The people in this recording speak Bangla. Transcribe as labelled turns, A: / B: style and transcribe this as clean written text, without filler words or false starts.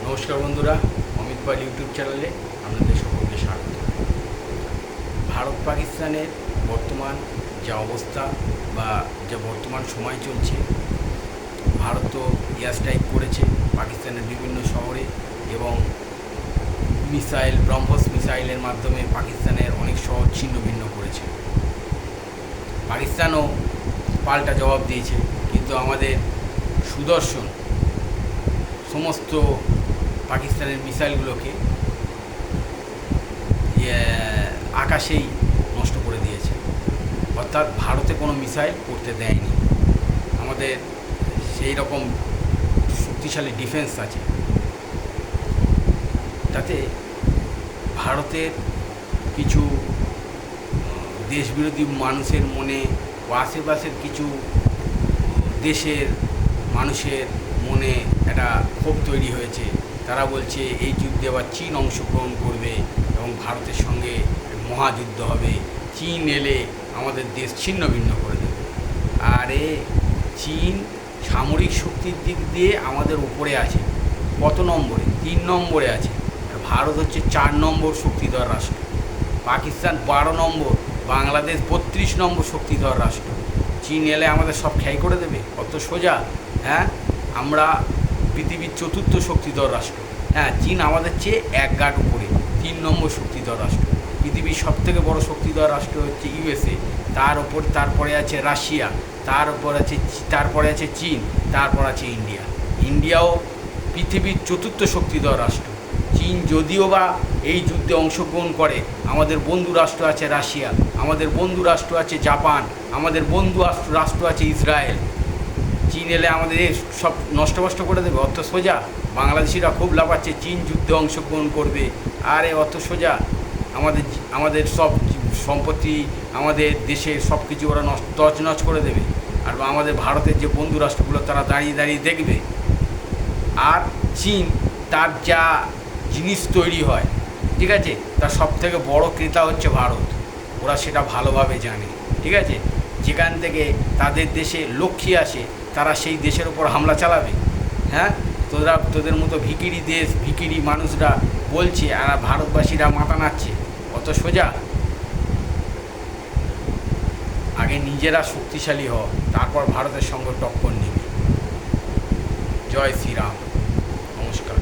A: নমস্কার বন্ধুরা, অমিত পাল ইউটিউব চ্যানেলে আপনাদের সকলকে স্বাগত। ভারত পাকিস্তানের বর্তমান যা অবস্থা বা যা বর্তমান সময় চলছে, ভারত তো এয়ার স্ট্রাইক করেছে পাকিস্তানের বিভিন্ন শহরে এবং ব্রহ্মস মিসাইলের মাধ্যমে পাকিস্তানের অনেক শহর ছিন্ন ভিন্ন করেছে। পাকিস্তানও পাল্টা জবাব দিয়েছে, কিন্তু আমাদের সুদর্শন সমস্ত পাকিস্তানের মিসাইলগুলোকে আকাশেই নষ্ট করে দিয়েছে। অর্থাৎ ভারতে কোনো মিসাইল করতে দেয়নি। আমাদের সেই রকম শক্তিশালী ডিফেন্স আছে। তাতে ভারতের কিছু দেশবিরোধী মানুষের মনে ও আশেপাশের কিছু দেশের মানুষের মনে একটা ক্ষোভ তৈরি হয়েছে। তারা বলছে এই যুদ্ধে আবার চীন অংশগ্রহণ করবে এবং ভারতের সঙ্গে মহাযুদ্ধ হবে। চীন এলে আমাদের দেশ ছিন্ন ভিন্ন করে দেবে। আরে চীন সামরিক শক্তির দিক দিয়ে আমাদের উপরে আছে। কত নম্বরে? 3 নম্বরে আছে। আর ভারত হচ্ছে 4 নম্বর শক্তিধর রাষ্ট্র। পাকিস্তান 12 নম্বর, বাংলাদেশ 32 নম্বর শক্তিধর রাষ্ট্র। চীন এলে আমাদের সব খেই করে দেবে? অত সোজা? হ্যাঁ, আমরা পৃথিবীর 4র্থ শক্তিধর রাষ্ট্র। হ্যাঁ, চীন আমাদের চেয়ে এক গাঁট উপরে, 3 নম্বর শক্তিধর রাষ্ট্র। পৃথিবীর সবথেকে বড় শক্তিধর রাষ্ট্র হচ্ছে ইউএসএ, তারপরে আছে রাশিয়া, তারপরে আছে চীন, তারপর আছে ইন্ডিয়া। ইন্ডিয়াও পৃথিবীর 4র্থ শক্তিধর রাষ্ট্র। চীন যদিও বা এই যুদ্ধে অংশগ্রহণ করে, আমাদের বন্ধু রাষ্ট্র আছে রাশিয়া, আমাদের বন্ধু রাষ্ট্র আছে জাপান, আমাদের বন্ধু রাষ্ট্র আছে ইসরায়েল। চীন এলে আমাদের সব নষ্ট করে দেবে? অত সোজা? বাংলাদেশিরা খুব লাফাচ্ছে চীন যুদ্ধে অংশগ্রহণ করবে। আরে অত সোজা? আমাদের সব সম্পত্তি, আমাদের দেশের সব কিছু ওরা তছনছ করে দেবে। আর আমাদের ভারতের যে বন্ধু রাষ্ট্রগুলো তারা দাঁড়িয়ে দাঁড়িয়ে দেখবে। আর চীন তার যা জিনিস তৈরি হয়, ঠিক আছে, তার সবথেকে বড় ক্রেতা হচ্ছে ভারত। ওরা সেটা ভালোভাবে জানে। ঠিক আছে, যেখান থেকে তাদের দেশে লক্ষ্মী আসে তারা সেই দেশের উপর হামলা চালাবে। হ্যাঁ, তোদের মতো ভিখিরি মানুষরা বলছে আর ভারতবাসীরা মাথা নাড়ছে? অত সোজা? আগে নিজেরা শক্তিশালী হও, তারপর ভারতের সঙ্গে টক্কর নিবি। জয় শ্রীরাম। নমস্কার।